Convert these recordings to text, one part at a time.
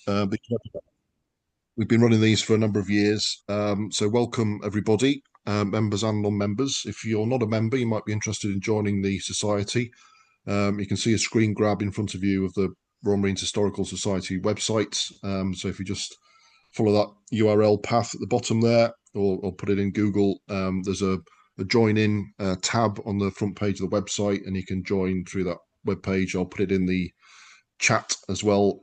We've been running these for a number of years. So welcome everybody, members and non-members. If you're not a member, you might be interested in joining the society. You can see a screen grab in front of you of the Royal Marines Historical Society website. So if you just follow that URL path at the bottom there, or put it in Google, there's a join in tab on the front page of the website, and you can join through that web page. I'll put it in the chat as well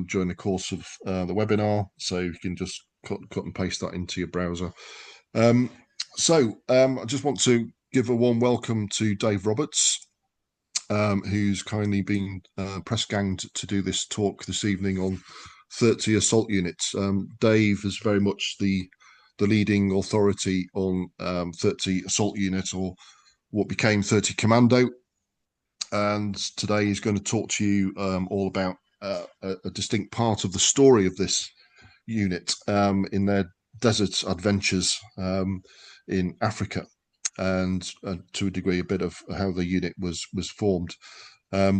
during the course of the webinar, so you can just cut and paste that into your browser. I just want to give a warm welcome to Dave Roberts, who's kindly been press ganged to do this talk this evening on 30 assault units. Dave is very much the leading authority on 30 assault unit, or what became 30 Commando. And today he's going to talk to you all about a distinct part of the story of this unit in their desert adventures in Africa, and to a degree a bit of how the unit was formed.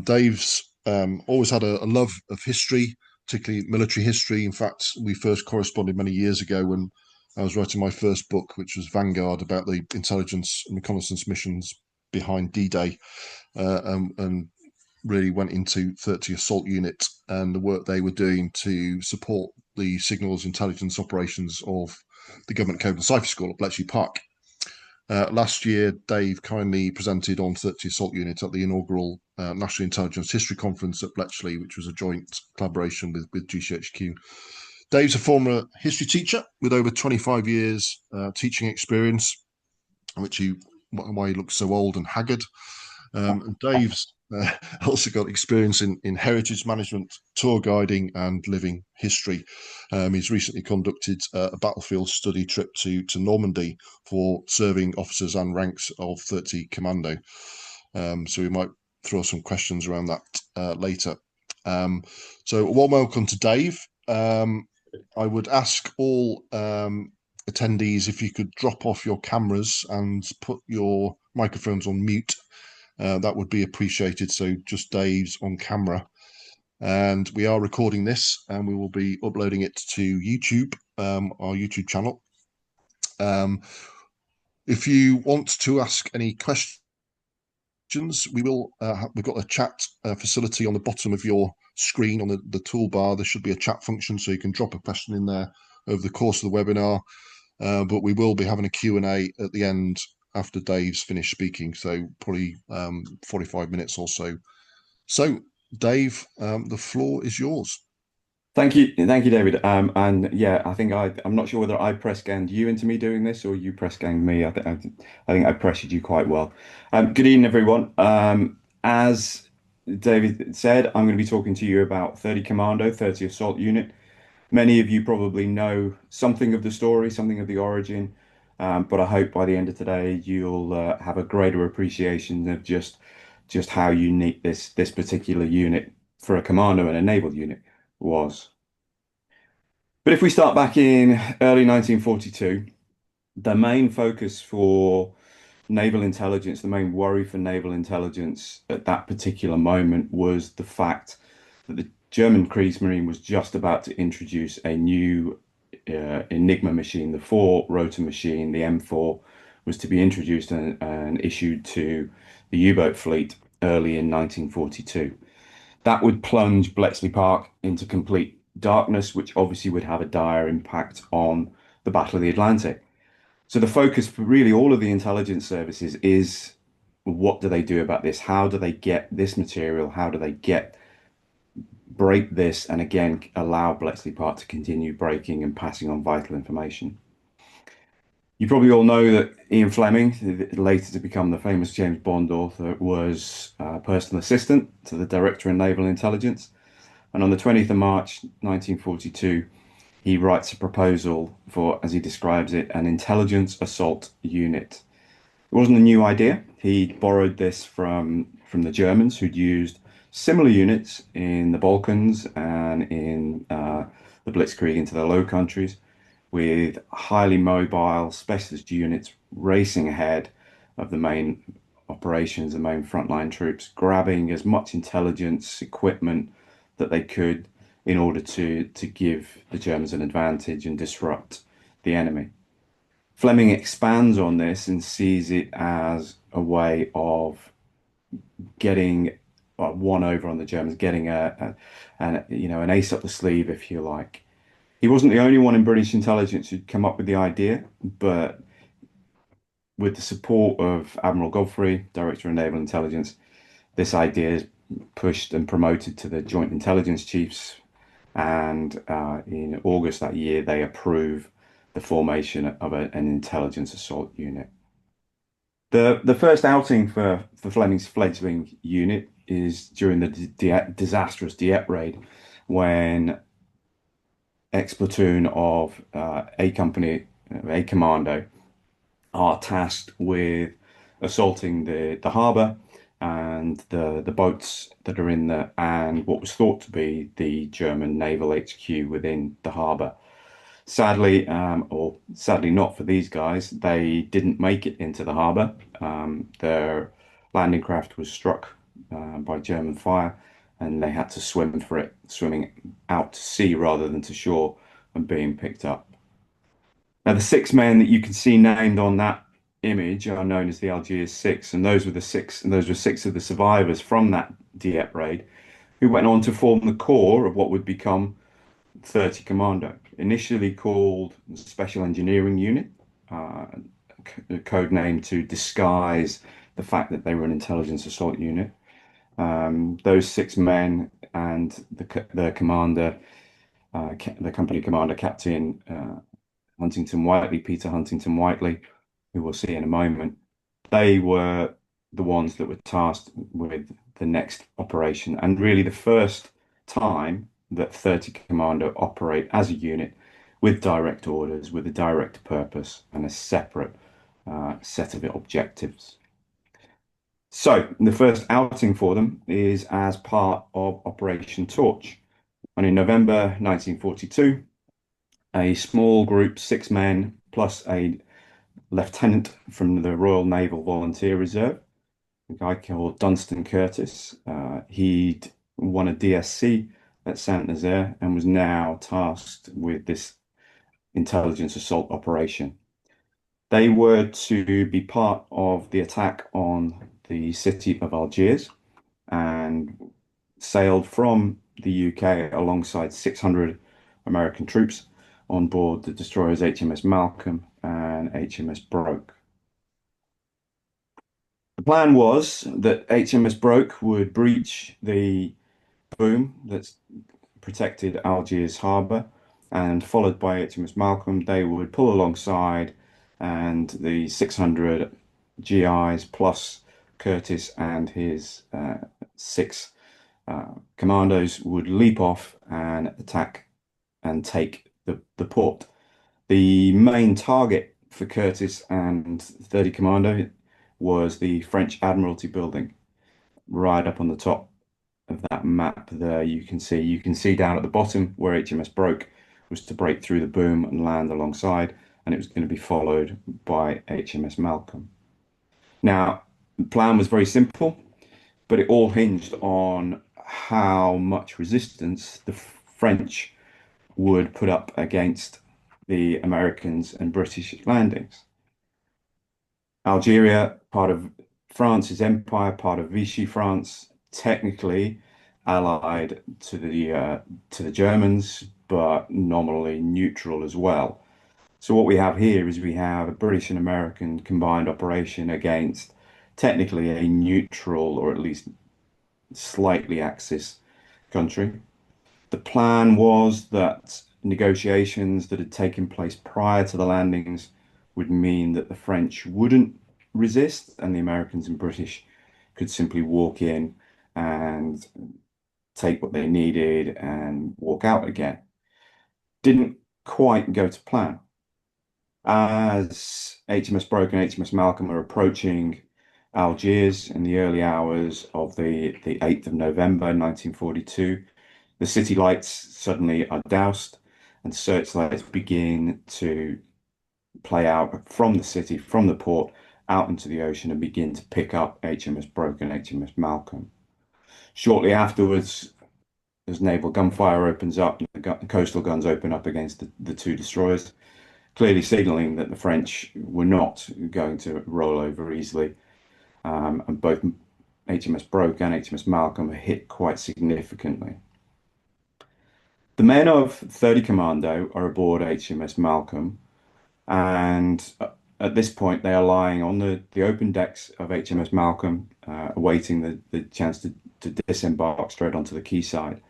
Dave's always had a love of history, particularly military history. In fact, we first corresponded many years ago when I was writing my first book, which was Vanguard, about the intelligence and reconnaissance missions behind D-Day. And really went into 30 assault unit and the work they were doing to support the signals intelligence operations of the Government Code and Cipher School at Bletchley Park. Last year, Dave kindly presented on 30 assault unit at the inaugural National Intelligence History Conference at Bletchley, which was a joint collaboration with GCHQ. Dave's a former history teacher with over 25 years teaching experience, why he looks so old and haggard. And Dave's also got experience in heritage management, tour guiding, and living history. He's recently conducted a battlefield study trip to Normandy for serving officers and ranks of 30 Commando. So we might throw some questions around that later. So a warm welcome to Dave. I would ask all attendees if you could drop off your cameras and put your microphones on mute. That would be appreciated. So just Dave's on camera. And we are recording this, and we will be uploading it to YouTube, our YouTube channel. If you want to ask any questions, we've got a chat facility on the bottom of your screen on the toolbar. There should be a chat function, so you can drop a question in there over the course of the webinar. But we will be having a Q&A at the end after Dave's finished speaking, so probably 45 minutes or so. So, Dave, the floor is yours. Thank you, David. And yeah, I think I'm not sure whether I press ganged you into me doing this or you press ganged me. I think I pressured you quite well. Good evening, everyone. As David said, I'm going to be talking to you about 30 Commando, 30 Assault Unit. Many of you probably know something of the story, something of the origin. But I hope by the end of today you'll have a greater appreciation of just how unique this particular unit for a commando and a naval unit was. But if we start back in early 1942, the main focus for naval intelligence, the main worry for naval intelligence at that particular moment was the fact that the German Kriegsmarine was just about to introduce a new Enigma machine. The four-rotor machine, the M4, was to be introduced and issued to the U-boat fleet early in 1942. That would plunge Bletchley Park into complete darkness, which obviously would have a dire impact on the Battle of the Atlantic. So the focus for really all of the intelligence services is, what do they do about this? How do they get this material? How do they break this and again allow Bletchley Park to continue breaking and passing on vital information? You probably all know that Ian Fleming, later to become the famous James Bond author, was a personal assistant to the Director of Naval Intelligence. And on the 20th of March 1942, he writes a proposal for, as he describes it, an intelligence assault unit. It wasn't a new idea. He borrowed this from the Germans, who'd used similar units in the Balkans and in the Blitzkrieg into the Low Countries, with highly mobile specialist units racing ahead of the main operations, the main frontline troops, grabbing as much intelligence equipment that they could in order to give the Germans an advantage and disrupt the enemy. Fleming expands on this and sees it as a way of getting one over on the Germans, getting an ace up the sleeve, if you like. He wasn't the only one in British intelligence who'd come up with the idea, but with the support of Admiral Godfrey, Director of Naval Intelligence, this idea is pushed and promoted to the Joint Intelligence Chiefs. And in August that year, they approve the formation of an intelligence assault unit. The first outing for Fleming's fledgling unit is during the disastrous Dieppe raid, when ex-platoon of A Company, A Commando, are tasked with assaulting the harbour and the boats that are in the and what was thought to be the German naval HQ within the harbour. Sadly, or sadly not for these guys, they didn't make it into the harbour. Their landing craft was struck by German fire, and they had to swim for it, swimming out to sea rather than to shore and being picked up. Now, the six men that you can see named on that image are known as the Algiers Six, and those were six of the survivors from that Dieppe raid, who went on to form the core of what would become 30 Commando, initially called Special Engineering Unit, a code name to disguise the fact that they were an intelligence assault unit. Those six men and the commander, the company commander, Captain Huntington Whiteley, Peter Huntington Whiteley, who we'll see in a moment, they were the ones that were tasked with the next operation, and really the first time that 30 Commando operate as a unit with direct orders, with a direct purpose and a separate set of objectives. So the first outing for them is as part of Operation Torch. And in November 1942, a small group, six men plus a lieutenant from the Royal Naval Volunteer Reserve, a guy called Dunstan Curtis. He'd won a DSC at Saint-Nazaire and was now tasked with this intelligence assault operation. They were to be part of the attack on the city of Algiers and sailed from the UK alongside 600 American troops on board the destroyers HMS Malcolm and HMS Broke. The plan was that HMS Broke would breach the boom that's protected Algiers harbour, and followed by HMS Malcolm, they would pull alongside, and the 600 GIs plus Curtis and his six commandos would leap off and attack and take the port. The main target for Curtis and 30 Commando was the French Admiralty building, right up on the top of that map there. You can see down at the bottom where HMS Broke was to break through the boom and land alongside, and it was going to be followed by HMS Malcolm. Now, the plan was very simple, but it all hinged on how much resistance the French would put up against the Americans and British landings. Algeria, part of France's empire, part of Vichy France, technically allied to the Germans, but nominally neutral as well. So what we have here is we have a British and American combined operation against technically a neutral, or at least slightly Axis country. The plan was that negotiations that had taken place prior to the landings would mean that the French wouldn't resist and the Americans and British could simply walk in and take what they needed and walk out again. Didn't quite go to plan. As HMS Broke and HMS Malcolm are approaching Algiers in the early hours of the 8th of November 1942, the city lights suddenly are doused and searchlights begin to play out from the city, from the port, out into the ocean and begin to pick up HMS Broke and HMS Malcolm. Shortly afterwards, as naval gunfire opens up, and the coastal guns open up against the two destroyers, clearly signaling that the French were not going to roll over easily. And both HMS Broke and HMS Malcolm are hit quite significantly. The men of 30 Commando are aboard HMS Malcolm, and at this point they are lying on the open decks of HMS Malcolm, awaiting the chance to disembark straight onto the quayside.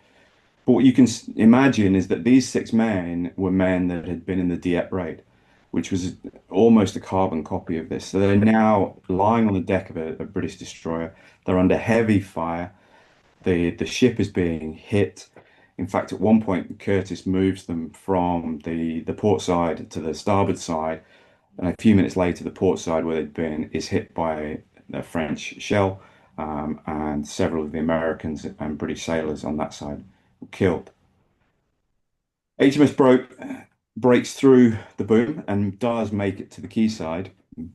But what you can imagine is that these 6 men were men that had been in the Dieppe raid, which was almost a carbon copy of this. So they're now lying on the deck of a British destroyer. They're under heavy fire. The ship is being hit. In fact, at one point, Curtis moves them from the port side to the starboard side, and a few minutes later, the port side where they'd been is hit by a French shell, and several of the Americans and British sailors on that side were killed. HMS Broke breaks through the boom and does make it to the quayside,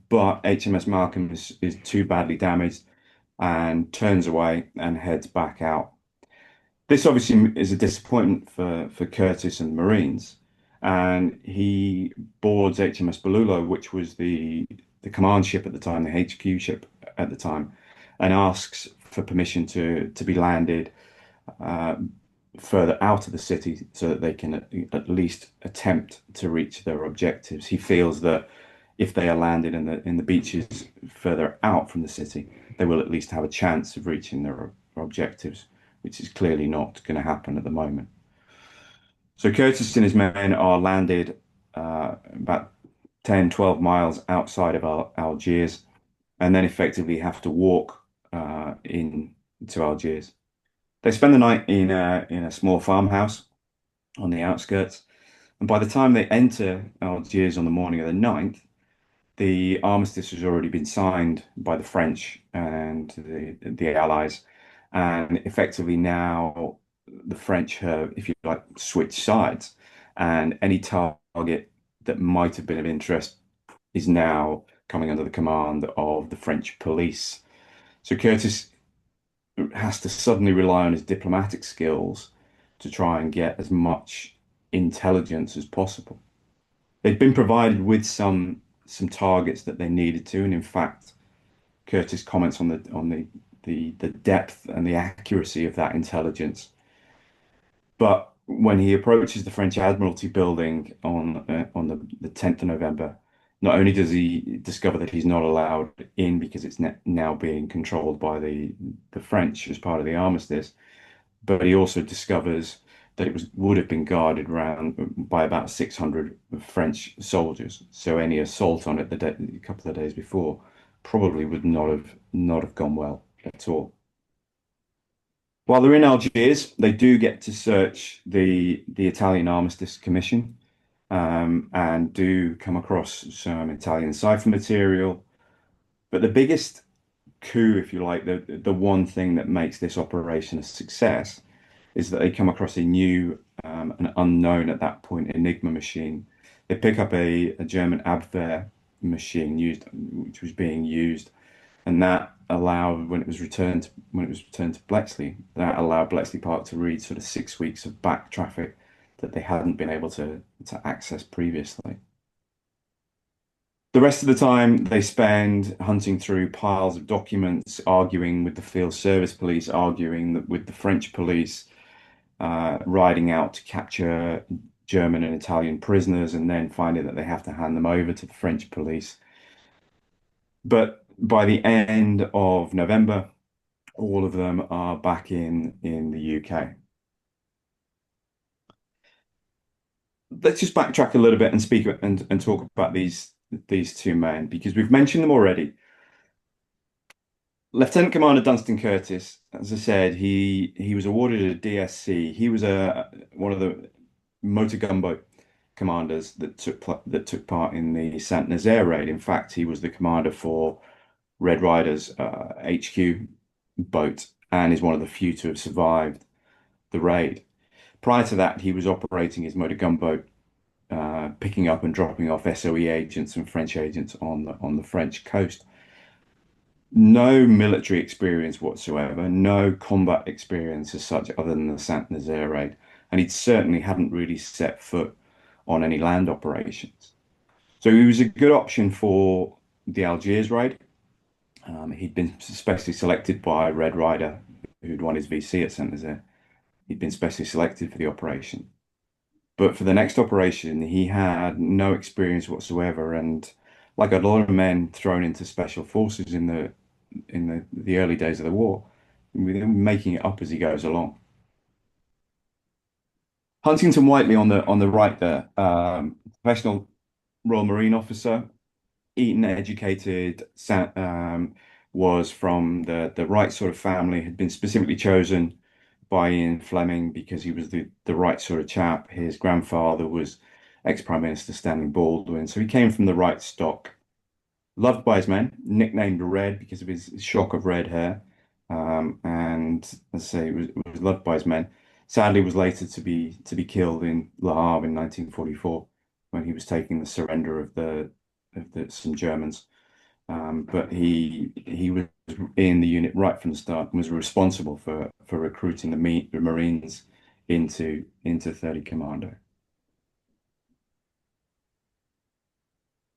but HMS Malcolm is too badly damaged and turns away and heads back out. This obviously is a disappointment for Curtis and the Marines, and he boards HMS Bolulo, which was the command ship at the time, the HQ ship at the time, and asks for permission to be landed uh, further out of the city so that they can at least attempt to reach their objectives. He feels that if they are landed in the beaches further out from the city, they will at least have a chance of reaching their objectives, which is clearly not going to happen at the moment. So Curtis and his men are landed about 10, 12 miles outside of Algiers, and then effectively have to walk in to Algiers. They spend the night in a small farmhouse on the outskirts, and by the time they enter Algiers on the morning of the 9th, the armistice has already been signed by the French and the Allies, and effectively now the French have, if you like, switched sides, and any target that might have been of interest is now coming under the command of the French police. So Curtis has to suddenly rely on his diplomatic skills to try and get as much intelligence as possible. They'd been provided with some targets that they needed to, and in fact, Curtis comments on the depth and the accuracy of that intelligence. But when he approaches the French Admiralty building on the 10th of November, not only does he discover that he's not allowed in because it's now being controlled by the French as part of the armistice, but he also discovers that it would have been guarded around by about 600 French soldiers. So any assault on it a couple of days before probably would not have gone well at all. While they're in Algiers, they do get to search the Italian Armistice Commission, and do come across some Italian cipher material. But the biggest coup, if you like, the one thing that makes this operation a success is that they come across a new an unknown at that point Enigma machine. They pick up a German Abwehr machine which was being used, and that allowed when it was returned to Bletchley, that allowed Bletchley Park to read sort of 6 weeks of back traffic that they hadn't been able to access previously. The rest of the time they spend hunting through piles of documents, arguing with the field service police, arguing with the French police, riding out to capture German and Italian prisoners, and then finding that they have to hand them over to the French police. But by the end of November, all of them are back in the UK. Let's just backtrack a little bit and speak and talk about these 2 men, because we've mentioned them already. Lieutenant Commander Dunstan Curtis, as I said, he was awarded a DSC. He was one of the motor gunboat commanders that took part in the Saint Nazaire raid. In fact, he was the commander for Red Rider's HQ boat, and is one of the few to have survived the raid. Prior to that, he was operating his motor gunboat, picking up and dropping off SOE agents and French agents on the French coast. No military experience whatsoever, no combat experience as such, other than the Saint Nazaire raid, and he certainly hadn't really set foot on any land operations. So he was a good option for the Algiers raid. He'd been specially selected by Red Ryder, who'd won his VC at Saint Nazaire. He'd been specially selected for the operation. But for the next operation, he had no experience whatsoever, and like a lot of men thrown into special forces in the early days of the war, making it up as he goes along. Huntington Whiteley on the right there, professional Royal Marine officer, Eton educated, was from the right sort of family, had been specifically chosen by Ian Fleming because he was the right sort of chap. His grandfather was ex-Prime Minister Stanley Baldwin, so he came from the right stock. Loved by his men, nicknamed Red because of his shock of red hair. And as I say, was loved by his men. Sadly, was later to be killed in Le Havre in 1944 when he was taking the surrender of some Germans. But he was in the unit right from the start and was responsible for recruiting the Marines into 30 Commando.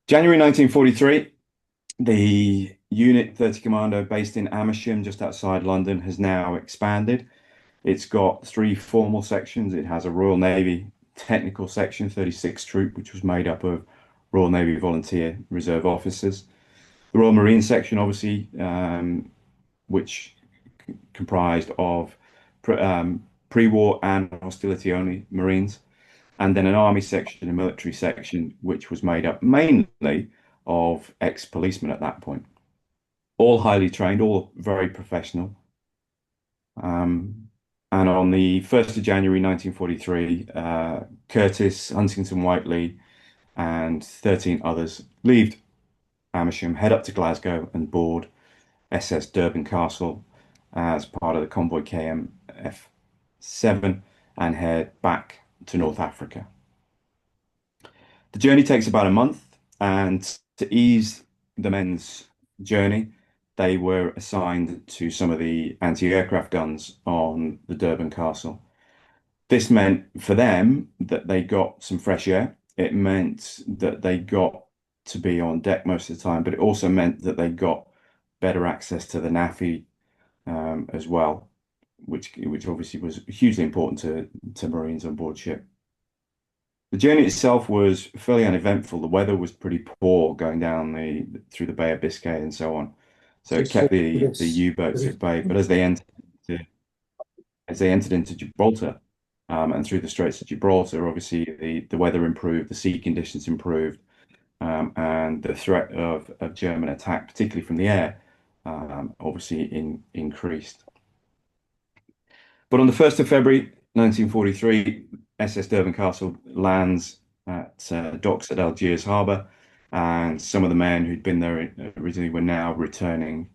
January 1943. The Unit 30 Commando, based in Amersham, just outside London, has now expanded. It's got three formal sections. It has a Royal Navy technical section, 36 Troop, which was made up of Royal Navy volunteer reserve officers. The Royal Marine section, obviously, which comprised of pre-war and hostility only Marines, and then an Army section, a military section, which was made up mainly of ex-policemen at that point, all highly trained, all very professional. Um, and on the 1st of January 1943, Curtis, Huntington Whiteley, and 13 others leave Amersham, head up to Glasgow and board SS Durban Castle as part of the convoy KMF-7 and head back to North Africa. The journey takes about a month, and to ease the men's journey, they were assigned to some of the anti-aircraft guns on the Durban Castle. This meant for them that they got some fresh air. It meant that they got to be on deck most of the time, but it also meant that they got better access to the NAFI as well, which obviously was hugely important to Marines on board ship. The journey itself was fairly uneventful. The weather was pretty poor going down through the Bay of Biscay and so on, so it kept the U-boats at bay. But as they entered into Gibraltar and through the Straits of Gibraltar, obviously the weather improved, the sea conditions improved, and the threat of German attack, particularly from the air, obviously increased. But on the 1st of February 1943, SS Durban Castle lands at docks at Algiers Harbour, and some of the men who'd been there originally were now returning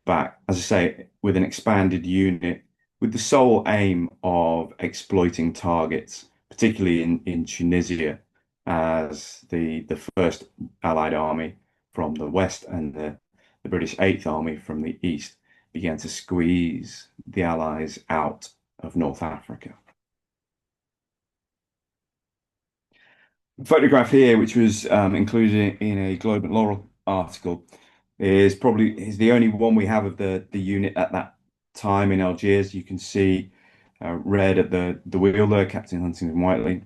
back, as I say, with an expanded unit, with the sole aim of exploiting targets, particularly in Tunisia, as the first Allied army from the west and the British Eighth Army from the east began to squeeze the Allies out of North Africa. The photograph here, which was included in a Globe and Laurel article, is the only one we have of the unit at that time in Algiers. You can see Red at the wheel there, Captain Huntington Whiteley,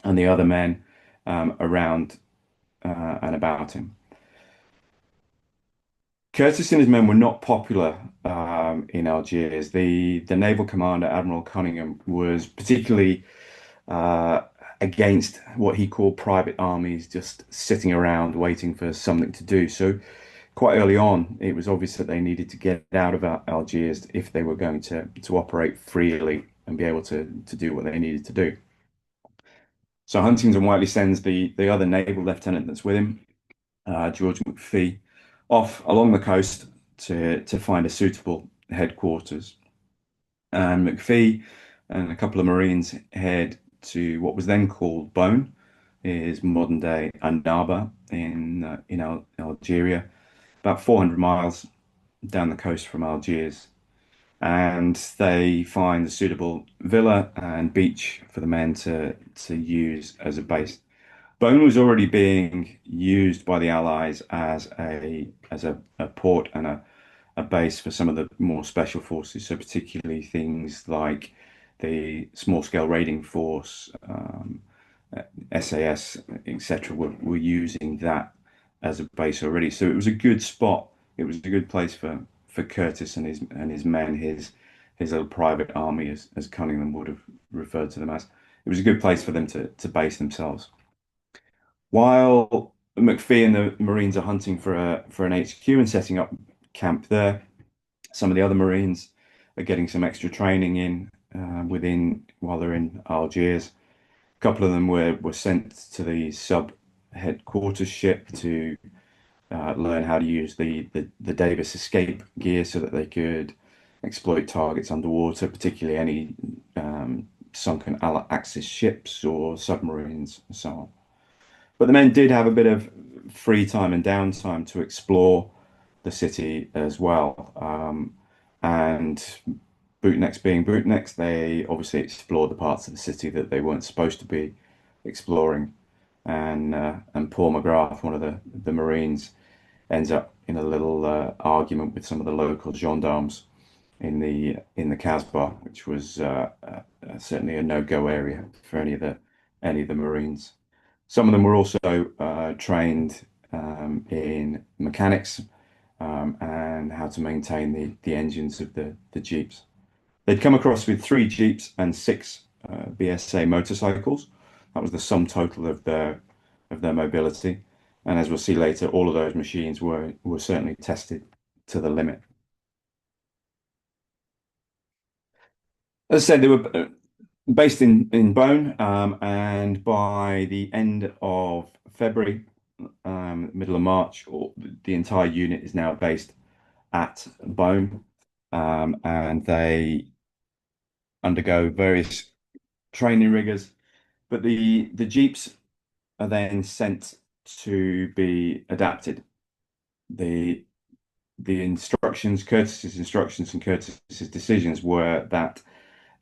and the other men around and about him. Curtis and his men were not popular in Algiers. The naval commander, Admiral Cunningham, was particularly against what he called private armies just sitting around waiting for something to do. So quite early on, it was obvious that they needed to get out of Algiers if they were going to operate freely and be able to do what they needed to do. So Huntington Whiteley sends the other naval lieutenant that's with him, George McPhee, off along the coast to find a suitable headquarters. And McPhee and a couple of Marines head to what was then called Bone, is modern day Annaba in Algeria, about 400 miles down the coast from Algiers, and they find a suitable villa and beach for the men to use as a base. Bone was already being used by the Allies as a port and a base for some of the more special forces. So particularly things like the small scale raiding force, SAS, etc., were using that as a base already. So it was a good spot. It was a good place for Curtis and his men, his little private army, as Cunningham would have referred to them as. It was a good place for them to base themselves. While McPhee and the Marines are hunting for an HQ and setting up camp there, some of the other Marines are getting some extra training in within while they're in Algiers. A couple of them were sent to the sub headquarters ship to learn how to use the Davis escape gear so that they could exploit targets underwater, particularly any sunken Axis ships or submarines and so on. But the men did have a bit of free time and downtime to explore the city as well. And bootnecks being bootnecks, they obviously explored the parts of the city that they weren't supposed to be exploring. And Paul McGrath, one of the Marines, ends up in a little argument with some of the local gendarmes in the Casbah, which was certainly a no-go area for any of the Marines. Some of them were also trained in mechanics and how to maintain the engines of the Jeeps. They'd come across with 3 Jeeps and 6 BSA motorcycles. That was the sum total of their mobility. And as we'll see later, all of those machines were certainly tested to the limit. As I said, they were based in Bone, and by the end of February, middle of March, the entire unit is now based at Bone, and they undergo various training rigors. But the Jeeps are then sent to be adapted. The Curtis's instructions and Curtis's decisions were that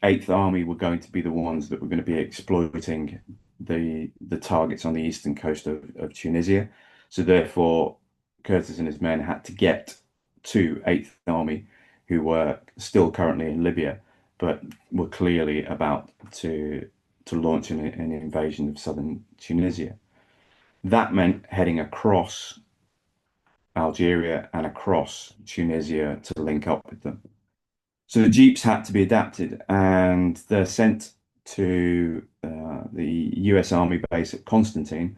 Eighth Army were going to be the ones that were going to be exploiting the targets on the eastern coast of Tunisia. So therefore, Curtis and his men had to get to Eighth Army, who were still currently in Libya, but were clearly about to launch an invasion of southern Tunisia. That meant heading across Algeria and across Tunisia to link up with them. So the Jeeps had to be adapted, and they're sent to the US Army base at Constantine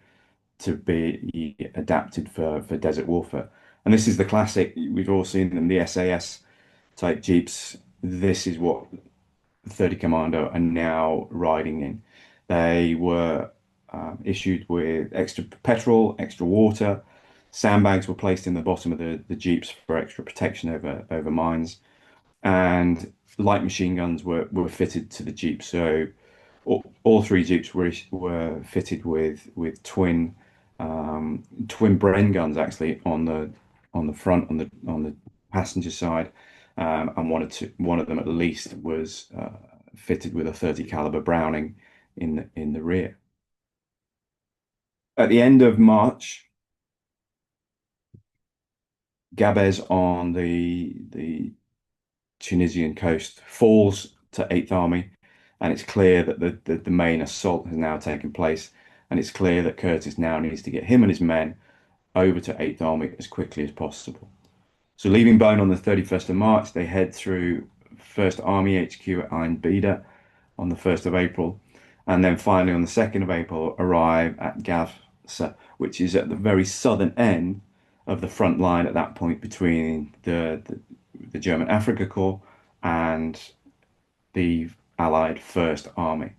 to be adapted for desert warfare. And this is the classic, we've all seen them, the SAS type Jeeps. This is what 30 Commando are now riding in. They were issued with extra petrol, extra water. Sandbags were placed in the bottom of the Jeeps for extra protection over mines, and light machine guns were fitted to the Jeep. So all 3 Jeeps were fitted with twin Bren guns actually on the front on the passenger side, and one of them at least was fitted with a 30 caliber Browning in the rear. At the end of March, Gabes on the Tunisian coast falls to Eighth Army, and it's clear that the main assault has now taken place, and it's clear that Curtis now needs to get him and his men over to Eighth Army as quickly as possible. So leaving Bone on the 31st of March, they head through First Army HQ at Ain Bida on the 1st of April, and then finally on the 2nd of April arrive at Gavsa, which is at the very southern end of the front line at that point between the German Afrika Korps and the Allied First Army.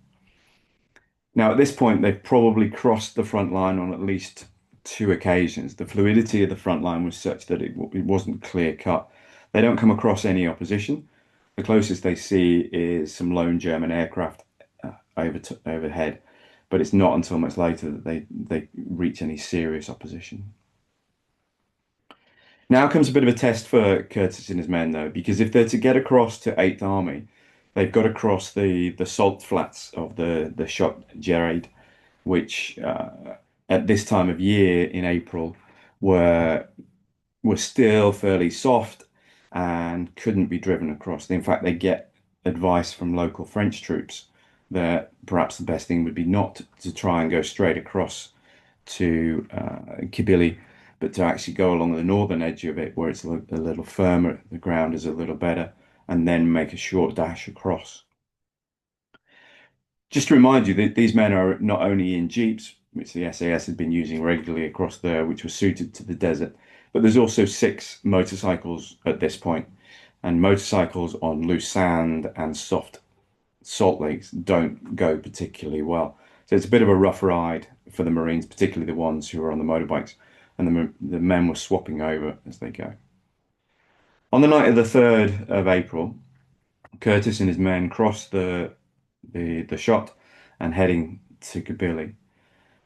Now, at this point, they've probably crossed the front line on at least 2 occasions. The fluidity of the front line was such that it wasn't clear cut. They don't come across any opposition. The closest they see is some lone German aircraft overhead, but it's not until much later that they reach any serious opposition. Now comes a bit of a test for Curtis and his men, though, because if they're to get across to Eighth Army, they've got to cross the salt flats of the Shot Gerade, which at this time of year in April were were still fairly soft and couldn't be driven across. In fact, they get advice from local French troops that perhaps the best thing would be not to try and go straight across to Kabylie, but to actually go along the northern edge of it where it's a little firmer, the ground is a little better, and then make a short dash across. Just to remind you that these men are not only in jeeps, which the SAS had been using regularly across there, which were suited to the desert, but there's also 6 motorcycles at this point, and motorcycles on loose sand and soft salt lakes don't go particularly well. So it's a bit of a rough ride for the Marines, particularly the ones who are on the motorbikes, and the men were swapping over as they go. On the night of the 3rd of April, Curtis and his men crossed the shot and heading to Kabylie.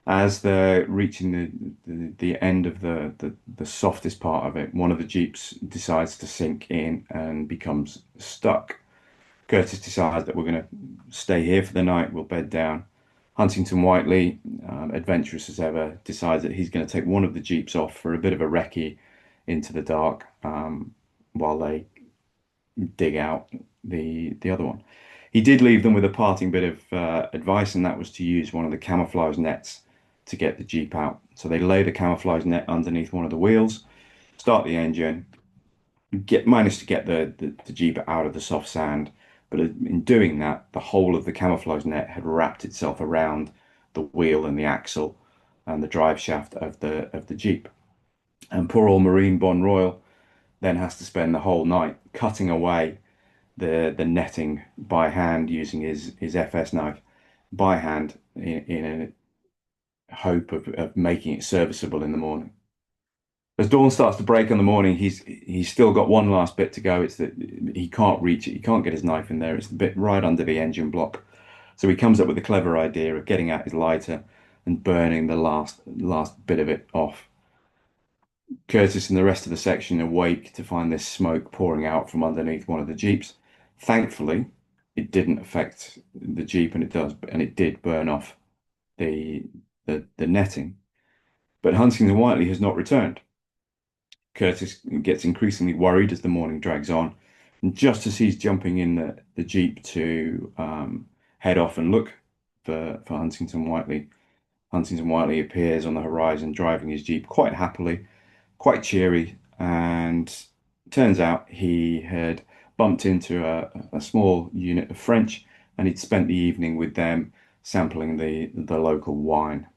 As they're reaching the end of the softest part of it, one of the jeeps decides to sink in and becomes stuck. Curtis decides that we're going to stay here for the night. We'll bed down. Huntington Whiteley, adventurous as ever, decides that he's going to take one of the jeeps off for a bit of a recce into the dark while they dig out the other one. He did leave them with a parting bit of advice, and that was to use one of the camouflage nets to get the Jeep out. So they lay the camouflage net underneath one of the wheels, start the engine, manage to get the Jeep out of the soft sand. But in doing that, the whole of the camouflage net had wrapped itself around the wheel and the axle and the drive shaft of the Jeep. And poor old Marine Bon Royal then has to spend the whole night cutting away the netting by hand using his FS knife by hand in a hope of making it serviceable in the morning. As dawn starts to break in the morning, he's still got one last bit to go. It's that he can't reach it. He can't get his knife in there. It's the bit right under the engine block. So he comes up with a clever idea of getting out his lighter and burning the last bit of it off. Curtis and the rest of the section awake to find this smoke pouring out from underneath one of the Jeeps. Thankfully, it didn't affect the Jeep, and it did burn off the the netting. But Huntington Whiteley has not returned. Curtis gets increasingly worried as the morning drags on, and just as he's jumping in the Jeep to head off and look for Huntington Whiteley, Huntington Whiteley appears on the horizon driving his Jeep quite happily, quite cheery, and turns out he had bumped into a small unit of French, and he'd spent the evening with them sampling the local wine,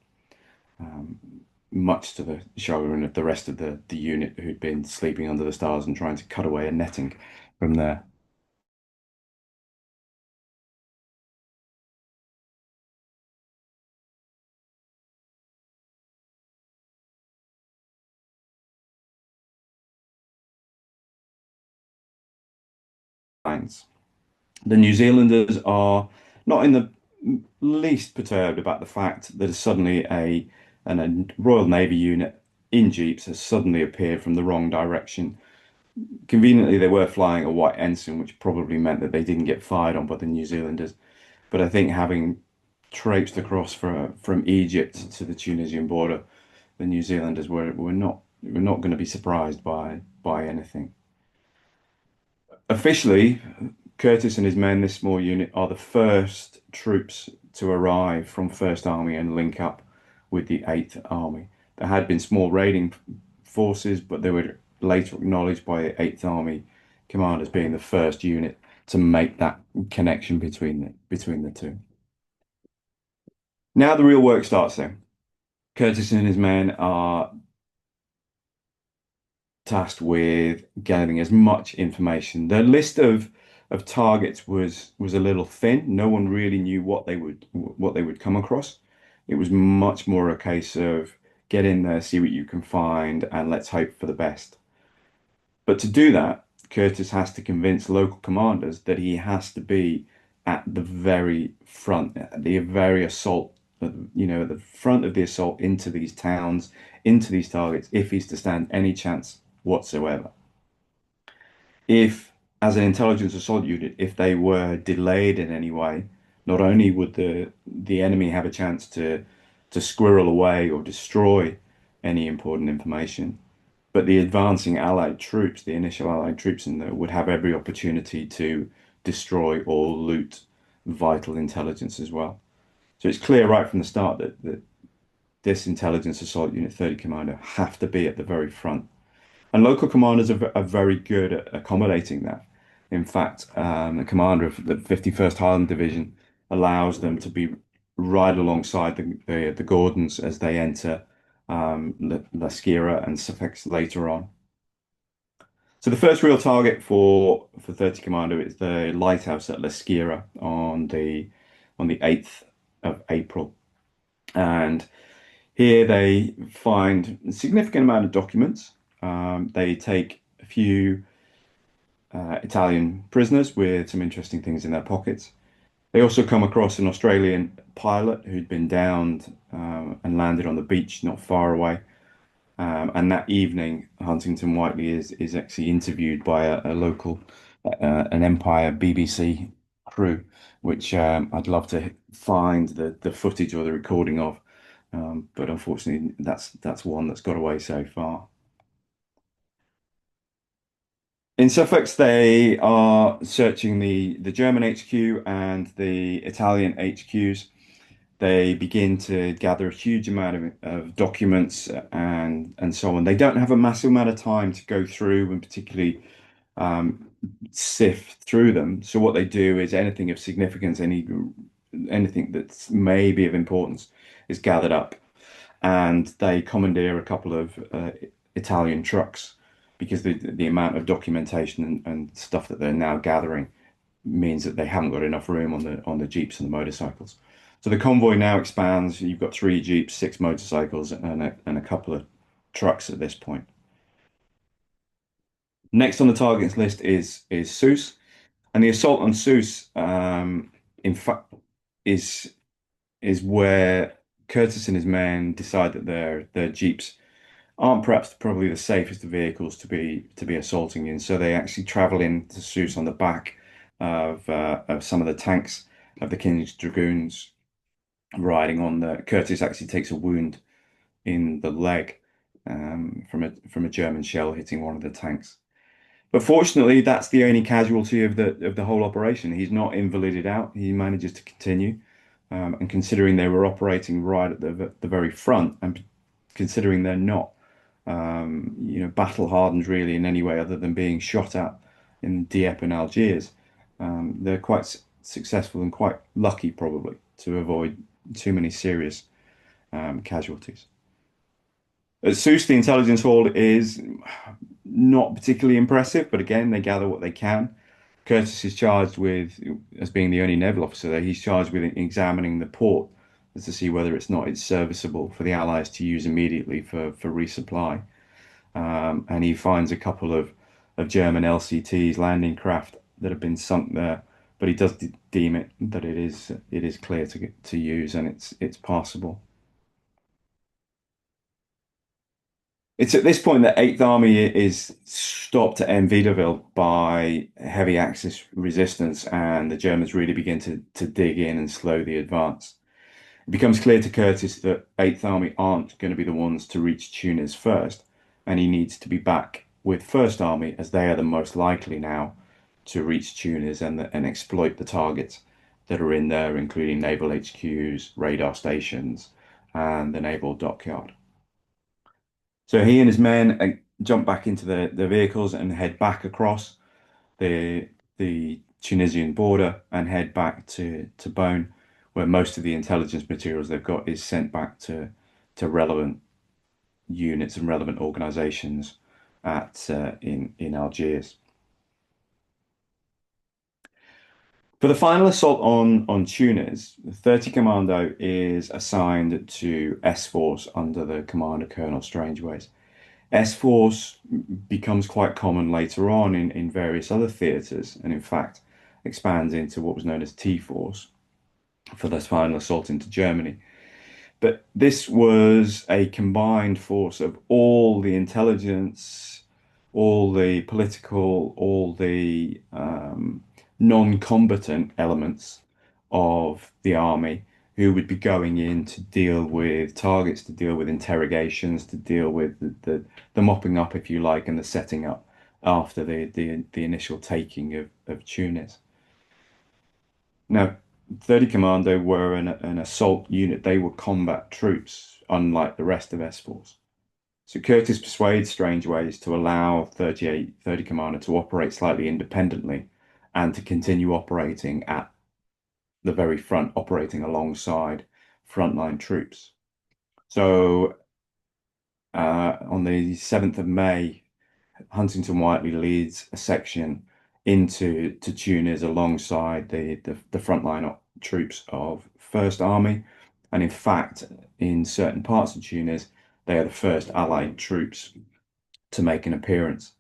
much to the chagrin of the rest of the unit who'd been sleeping under the stars and trying to cut away a netting from their lines. The New Zealanders are not in the least perturbed about the fact that suddenly a Royal Navy unit in jeeps has suddenly appeared from the wrong direction. Conveniently, they were flying a white ensign, which probably meant that they didn't get fired on by the New Zealanders. But I think having traipsed across from Egypt to the Tunisian border, the New Zealanders were not going to be surprised by anything. Officially, Curtis and his men, this small unit, are the first troops to arrive from First Army and link up with the Eighth Army. There had been small raiding forces, but they were later acknowledged by the Eighth Army commanders being the first unit to make that connection between the two. Now the real work starts then. Curtis and his men are tasked with gathering as much information. The list of targets was a little thin. No one really knew what they would come across. It was much more a case of get in there, see what you can find, and let's hope for the best. But to do that, Curtis has to convince local commanders that he has to be at the very front, at the very assault, at the front of the assault into these towns, into these targets, if he's to stand any chance whatsoever. If, as an intelligence assault unit, if they were delayed in any way, not only would the enemy have a chance to squirrel away or destroy any important information, but the advancing Allied troops, the initial Allied troops in there, would have every opportunity to destroy or loot vital intelligence as well. So it's clear right from the start that this intelligence assault unit 30 Commando have to be at the very front. And local commanders are very good at accommodating that. In fact, the commander of the 51st Highland Division allows them to be right alongside the Gordons as they enter La Skira and Suffolk later on. So the first real target for 30 Commando is the lighthouse at La Skira on the 8th of April. And here they find a significant amount of documents. They take a few Italian prisoners with some interesting things in their pockets. They also come across an Australian pilot who'd been downed and landed on the beach not far away. And that evening, Huntington Whiteley is actually interviewed by a local, an Empire BBC crew, which I'd love to find the footage or the recording of. But unfortunately, that's one that's got away so far. In Suffolk, they are searching the German HQ and the Italian HQs. They begin to gather a huge amount of documents and so on. They don't have a massive amount of time to go through and particularly um, sift through them. So what they do is anything of significance, anything that's maybe of importance, is gathered up, and they commandeer a couple of Italian trucks because the amount of documentation and stuff that they're now gathering means that they haven't got enough room on the jeeps and the motorcycles. So the convoy now expands. You've got three jeeps, six motorcycles, and a couple of trucks at this point. Next on the targets list is Sousse, and the assault on Sousse, in fact, is is where Curtis and his men decide that their jeeps aren't perhaps probably the safest of vehicles to be assaulting in. So they actually travel into Sousse on the back of some of the tanks of the King's Dragoons riding on the Curtis actually takes a wound in the leg from a German shell hitting one of the tanks. But fortunately, that's the only casualty of the whole operation. He's not invalided out. He manages to continue. And considering they were operating right at the very front, and considering they're not, battle hardened really in any way other than being shot at in Dieppe and Algiers, they're quite successful and quite lucky probably to avoid too many serious casualties. At Sousse, the intelligence haul is not particularly impressive, but again, they gather what they can. Curtis is charged with, as being the only naval officer there, he's charged with examining the port to see whether it's serviceable for the Allies to use immediately for resupply. And he finds a couple of German LCTs, landing craft, that have been sunk there, but he does deem it that it is clear to use and it's passable. It's at this point that Eighth Army is stopped at Envidaville by heavy Axis resistance, and the Germans really begin to dig in and slow the advance. It becomes clear to Curtis that Eighth Army aren't going to be the ones to reach Tunis first, and he needs to be back with First Army, as they are the most likely now to reach Tunis and exploit the targets that are in there, including naval HQs, radar stations, and the naval dockyard. So he and his men jump back into their vehicles and head back across the Tunisian border and head back to Bone, where most of the intelligence materials they've got is sent back to relevant units and relevant organizations in Algiers. For the final assault on Tunis, the 30 Commando is assigned to S Force under the Commander Colonel Strangeways. S Force becomes quite common later on in various other theatres, and in fact expands into what was known as T Force for this final assault into Germany. But this was a combined force of all the intelligence, all the political, all the non-combatant elements of the army who would be going in to deal with targets, to deal with interrogations, to deal with the mopping up, if you like, and the setting up after the initial taking of Tunis. Now, 30 Commando were an assault unit. They were combat troops, unlike the rest of S-Force. So Curtis persuades Strangeways to allow 30 Commando to operate slightly independently and to continue operating at the very front, operating alongside frontline troops. So on the 7th of May, Huntington Whiteley leads a section into Tunis alongside the frontline troops of First Army. And in fact, in certain parts of Tunis, they are the first Allied troops to make an appearance.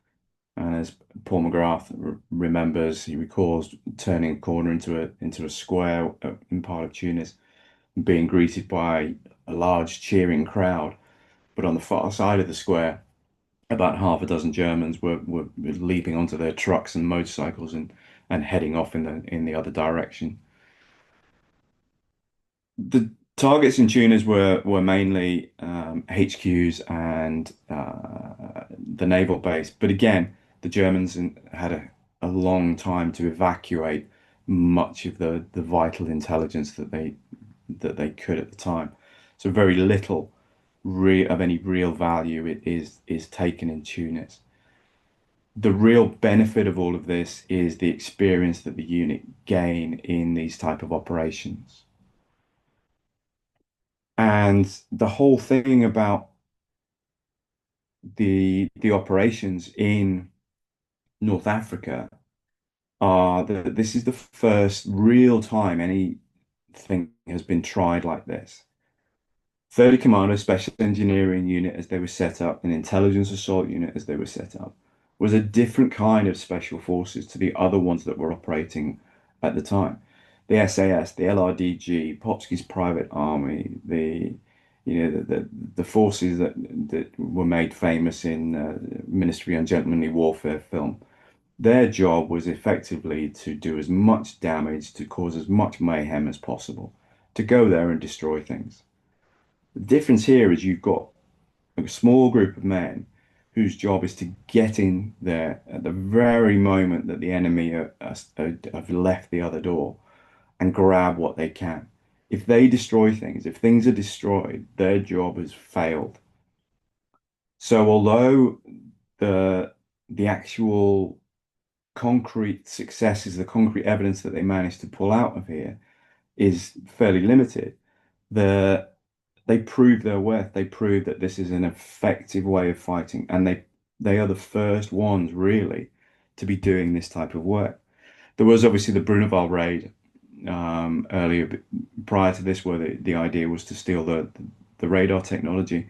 And as Paul McGrath remembers, he recalls turning a corner into a square in part of Tunis, and being greeted by a large cheering crowd. But on the far side of the square, about half a dozen Germans were leaping onto their trucks and motorcycles and heading off in the other direction. The targets in Tunis were mainly HQs and the naval base, but again, the Germans had a long time to evacuate much of the vital intelligence that they could at the time. So very little of any real value is taken in Tunis. The real benefit of all of this is the experience that the unit gain in these type of operations. And the whole thing about the operations in North Africa are that this is the first real time anything has been tried like this. 30 Commando Special Engineering Unit, as they were set up, an intelligence assault unit, as they were set up, was a different kind of special forces to the other ones that were operating at the time. The SAS, the LRDG, Popsky's Private Army, the forces that were made famous in Ministry on Gentlemanly Warfare film. Their job was effectively to do as much damage, to cause as much mayhem as possible, to go there and destroy things. The difference here is you've got a small group of men whose job is to get in there at the very moment that the enemy have left the other door and grab what they can. If they destroy things, if things are destroyed, their job has failed. So although the the actual concrete successes, the concrete evidence that they managed to pull out of here is fairly limited, the they prove their worth. They prove that this is an effective way of fighting, and they are the first ones really to be doing this type of work. There was obviously the Bruneval raid earlier, prior to this, where the idea was to steal the radar technology.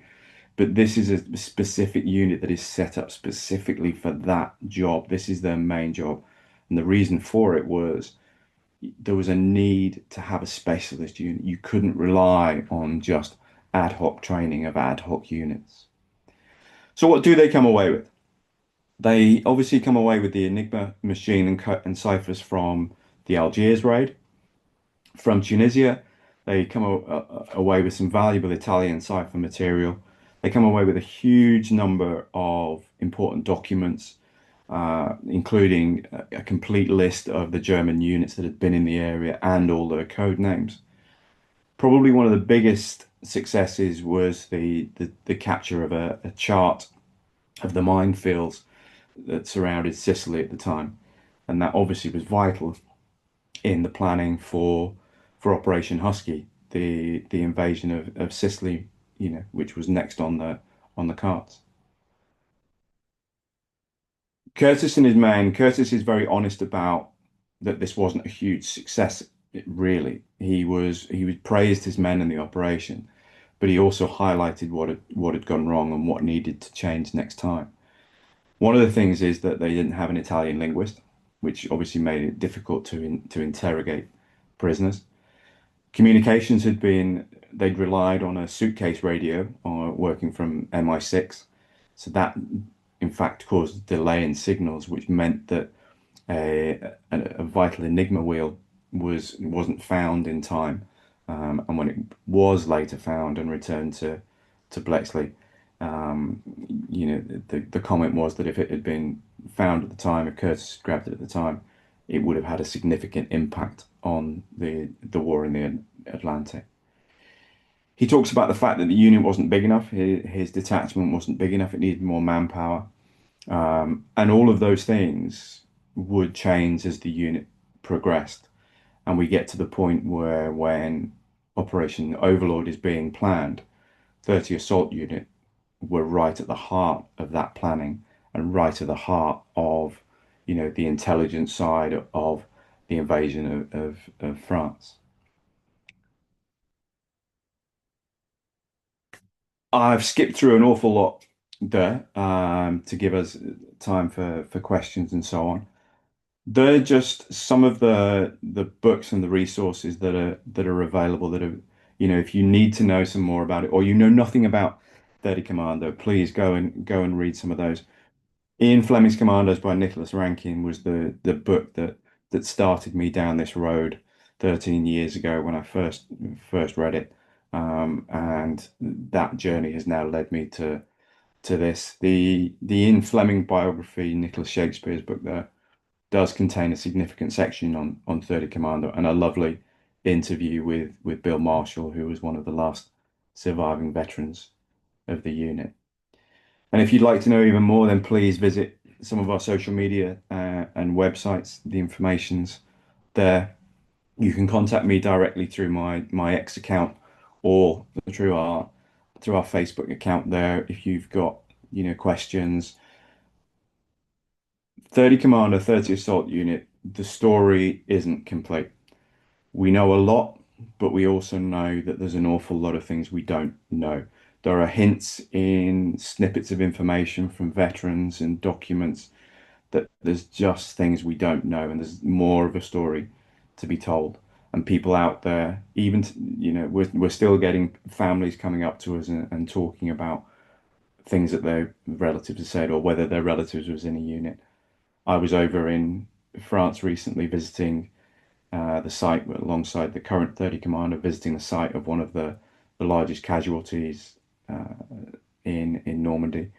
But this is a specific unit that is set up specifically for that job. This is their main job, and the reason for it was there was a need to have a specialist unit. You couldn't rely on just ad hoc training of ad hoc units. So what do they come away with? They obviously come away with the Enigma machine and ciphers from the Algiers raid. From Tunisia, they come away with some valuable Italian cipher material. They come away with a huge number of important documents, including a complete list of the German units that had been in the area and all their code names. Probably one of the biggest successes was the capture of a chart of the minefields that surrounded Sicily at the time, and that obviously was vital in the planning for Operation Husky, the invasion of Sicily, which was next on the cards. Curtis and his men, Curtis is very honest about that this wasn't a huge success, really. He was praised his men in the operation, but he also highlighted what had gone wrong and what needed to change next time. One of the things is that they didn't have an Italian linguist, which obviously made it difficult to interrogate prisoners. Communications they'd relied on a suitcase radio working from MI6. So that in fact caused a delay in signals, which meant that a vital Enigma wheel wasn't found in time. And when it was later found and returned to Bletchley, um, the comment was that if it had been found at the time, if Curtis grabbed it at the time, it would have had a significant impact on the war in the Atlantic. He talks about the fact that the unit wasn't big enough, his detachment wasn't big enough, it needed more manpower. And all of those things would change as the unit progressed. And we get to the point where when Operation Overlord is being planned, 30 Assault Unit were right at the heart of that planning and right at the heart of, the intelligence side of the invasion of France. I've skipped through an awful lot there to give us time for questions and so on. They're just some of the books and the resources that are available that are, if you need to know some more about it or you know nothing about 30 Commando, please go and read some of those. Ian Fleming's Commandos by Nicholas Rankin was the book that started me down this road 13 years ago when I first read it. And that journey has now led me to this. The Ian Fleming biography, Nicholas Shakespeare's book there, does contain a significant section on 30 Commando and a lovely interview with Bill Marshall, who was one of the last surviving veterans of the unit. And if you'd like to know even more, then please visit some of our social media and websites. The information's there. You can contact me directly through my X account or through our Facebook account there if you've got, questions. 30 Commander, 30 Assault Unit, the story isn't complete. We know a lot, but we also know that there's an awful lot of things we don't know. There are hints in snippets of information from veterans and documents that there's just things we don't know, and there's more of a story to be told. And people out there, even we're still getting families coming up to us and talking about things that their relatives have said, or whether their relatives was in a unit. I was over in France recently visiting the site alongside the current 30 Commander, visiting the site of one of the largest casualties uh, in Normandy.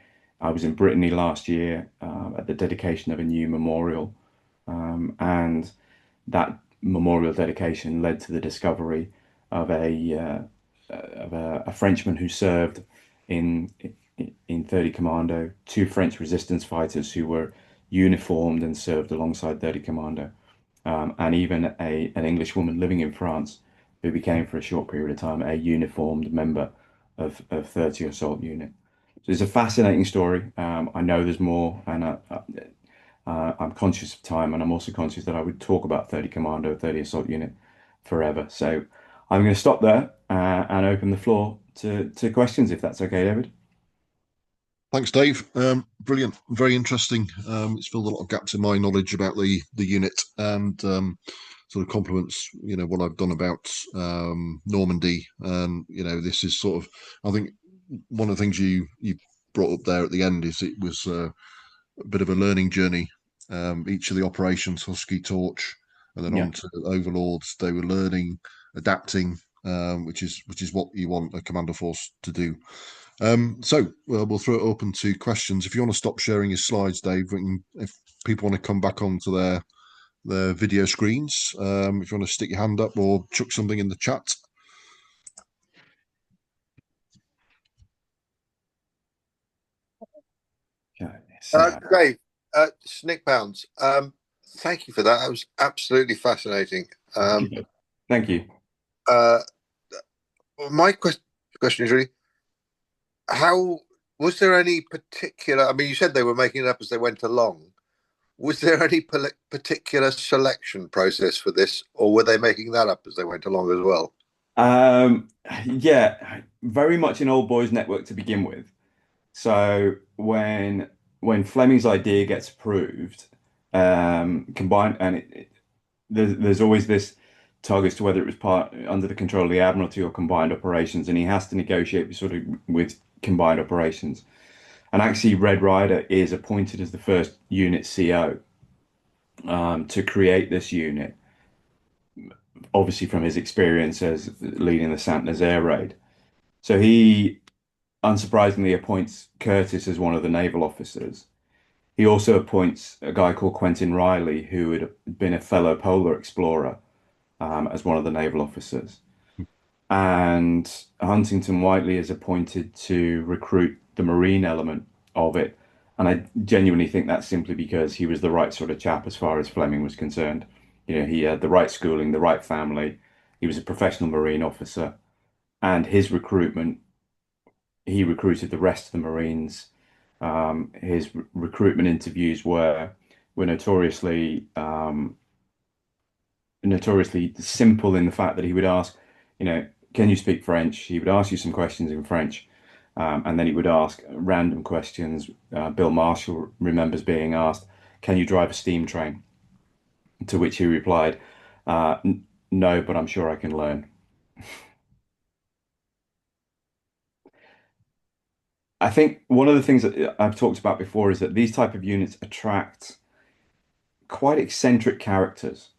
I was in Brittany last year at the dedication of a new memorial, and that memorial dedication led to the discovery of a Frenchman who served in in 30 Commando, two French resistance fighters who were uniformed and served alongside 30 Commando, and even an English woman living in France who became for a short period of time a uniformed member of 30 Assault Unit. So it's a fascinating story. I know there's more, and I'm conscious of time, and I'm also conscious that I would talk about 30 Commando, 30 Assault Unit forever. So I'm going to stop there and open the floor to questions, if that's okay, David. Thanks, Dave. Brilliant, very interesting. It's filled a lot of gaps in my knowledge about the unit, and sort of complements, what I've done about Normandy. And this is sort of, I think, one of the things you brought up there at the end is it was a bit of a learning journey. Each of the operations, Husky, Torch, and then Yeah. on to Overlords, they were learning, adapting, which is what you want a commander force to do. So we'll throw it open to questions. If you want to stop sharing your slides, Dave, if people want to come back onto their video screens, if you want to stick your hand up or chuck something in the chat. Okay. So, Dave, Snick Pounds, thank you for that. That was absolutely fascinating. thank you. Uh, my question is really, how was there any particular? I mean, you said they were making it up as they went along. Was there any particular selection process for this, or were they making that up as they went along as well? Um, yeah, very much an old boys network to begin with. So when Fleming's idea gets approved, combined, and there's always this tug as to whether it was part under the control of the Admiralty or combined operations, and he has to negotiate sort of with combined operations. And actually, Red Ryder is appointed as the first unit CO to create this unit, obviously from his experience as leading the Saint Nazaire raid. So he unsurprisingly appoints Curtis as one of the naval officers. He also appoints a guy called Quentin Riley, who had been a fellow polar explorer, as one of the naval officers. And Huntington Whiteley is appointed to recruit the marine element of it. And I genuinely think that's simply because he was the right sort of chap as far as Fleming was concerned. You know, he had the right schooling, the right family. He was a professional marine officer, and his recruitment, he recruited the rest of the Marines. His recruitment interviews were notoriously simple in the fact that he would ask, you know, can you speak French? He would ask you some questions in French, and then he would ask random questions. Bill Marshall remembers being asked, can you drive a steam train? To which he replied, no, but I'm sure I can learn. I think one of the things that I've talked about before is that these type of units attract quite eccentric characters.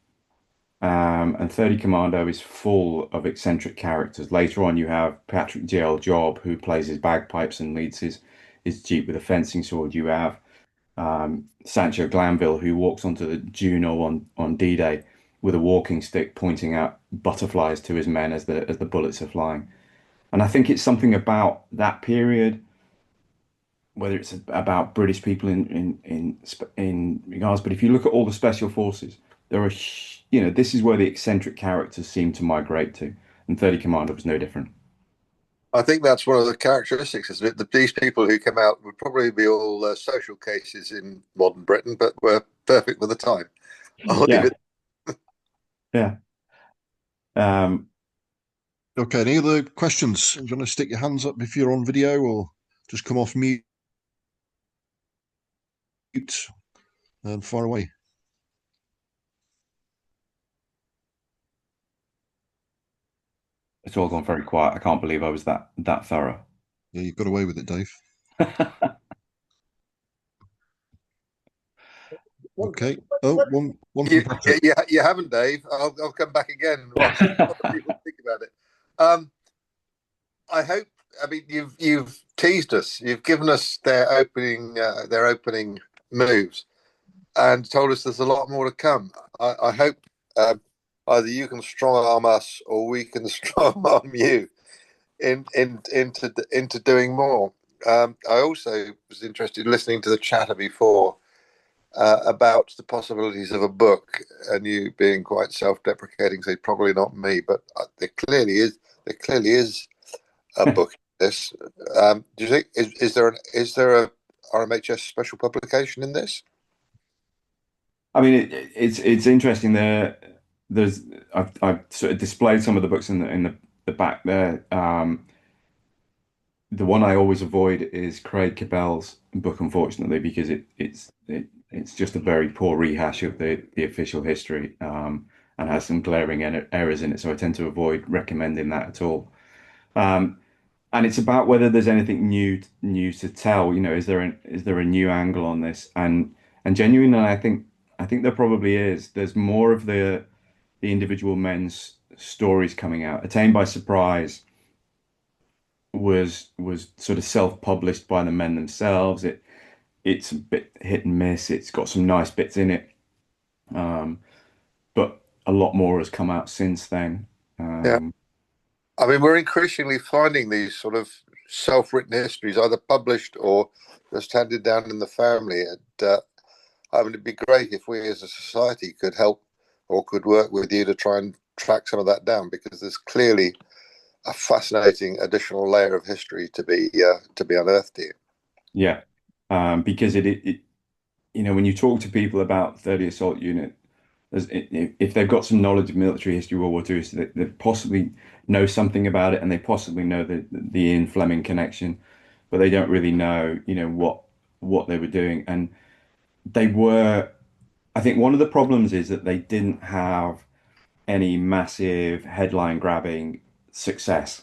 And 30 Commando is full of eccentric characters. Later on, you have Patrick J.L. Job, who plays his bagpipes and leads his jeep with a fencing sword. You have Sancho Glanville, who walks onto the Juno on D-Day with a walking stick, pointing out butterflies to his men as the bullets are flying. And I think it's something about that period, whether it's about British people in regards, but if you look at all the special forces, there are, you know, this is where the eccentric characters seem to migrate to, and 30 Commando was no different. I think that's one of the characteristics, isn't it? That these people who come out would probably be all social cases in modern Britain, but were perfect for the time. I'll leave Yeah, it. yeah. Um, Okay, any other questions? Do you want to stick your hands up if you're on video, or just come off mute and far away? it's all gone very quiet. I can't believe I was that thorough. Yeah, you've got away with it, Dave. Okay. Oh, one from You, Patrick. you haven't, Dave. I'll come back again once other people think about it. I hope. I mean, you've teased us. You've given us their opening moves, and told us there's a lot more to come. I hope either you can strong arm us or we can strong arm you into doing more. I also was interested in listening to the chatter before about the possibilities of a book, and you being quite self-deprecating, say probably not me, but there clearly is. There clearly is a book in this. Do you think is there a RMHS special publication in this? I mean, it's interesting there. There's I've sort of displayed some of the books in the back there. The one I always avoid is Craig Cabell's book, unfortunately, because it's just a very poor rehash of the official history, and has some glaring errors in it. So I tend to avoid recommending that at all. Um, and it's about whether there's anything new to tell. You know, is there a new angle on this? And genuinely, I think there probably is. There's more of the individual men's stories coming out. Attained by Surprise was sort of self-published by the men themselves. It's a bit hit and miss. It's got some nice bits in it, um, but a lot more has come out since then. Yeah, Um, I mean, we're increasingly finding these sort of self-written histories, either published or just handed down in the family. And I mean, it'd be great if we as a society could help or could work with you to try and track some of that down, because there's clearly a fascinating additional layer of history to be unearthed here. yeah, because you know, when you talk to people about 30 Assault Unit, if they've got some knowledge of military history, World War II, so they possibly know something about it, and they possibly know the Ian Fleming connection, but they don't really know, you know, what they were doing. And they were, I think one of the problems is that they didn't have any massive headline grabbing success.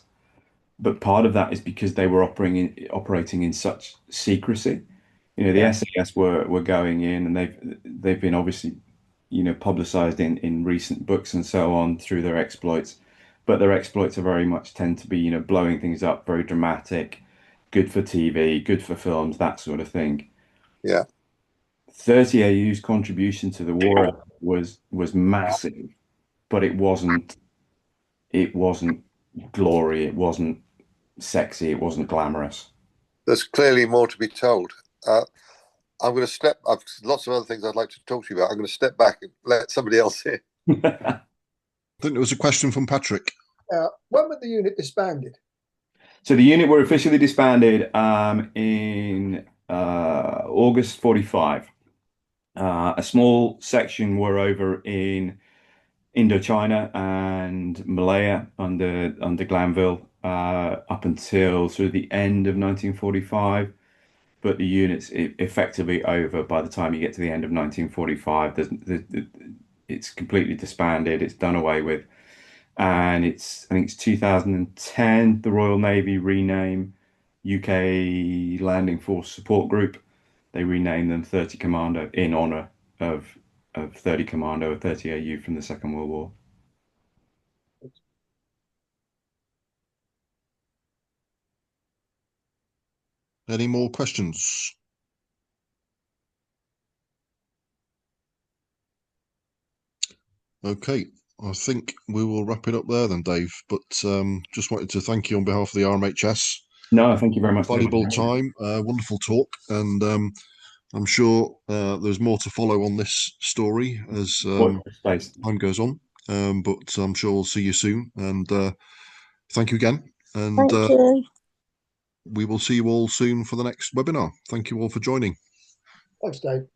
but part of that is because they were operating in such secrecy. The Yeah. SAS were going in, and they've been obviously, publicized in recent books and so on through their exploits. But their exploits are very much tend to be, blowing things up, very dramatic, good for TV, good for films, that sort of thing. Yeah. 30 AU's contribution to the war was massive, but it wasn't glory, it wasn't sexy, it wasn't glamorous. There's clearly more to be told. I'm going to step. I've lots of other things I'd like to talk to you about. I'm going to step back and let somebody else in. I think there was a question from Patrick. When was the unit disbanded? So the unit were officially disbanded in August 45. A small section were over in Indochina and Malaya under Glanville up until sort of the end of 1945. But the unit's effectively over by the time you get to the end of 1945. It's completely disbanded. It's done away with. And I think it's 2010, the Royal Navy rename UK Landing Force Support Group. They renamed them 30 Commando in honor of 30 Commando, 30 AU from the Second World War. Any more questions? Okay, I think we will wrap it up there then, Dave. But just wanted to thank you on behalf of the RMHS. No, thank you very much. Valuable time, wonderful talk, and I'm sure there's more to follow on this story as time goes on. But I'm sure we'll see you soon, and thank you again. And Thank you. we will see you all soon for the next webinar. Thank you all for joining. Thanks, Dave.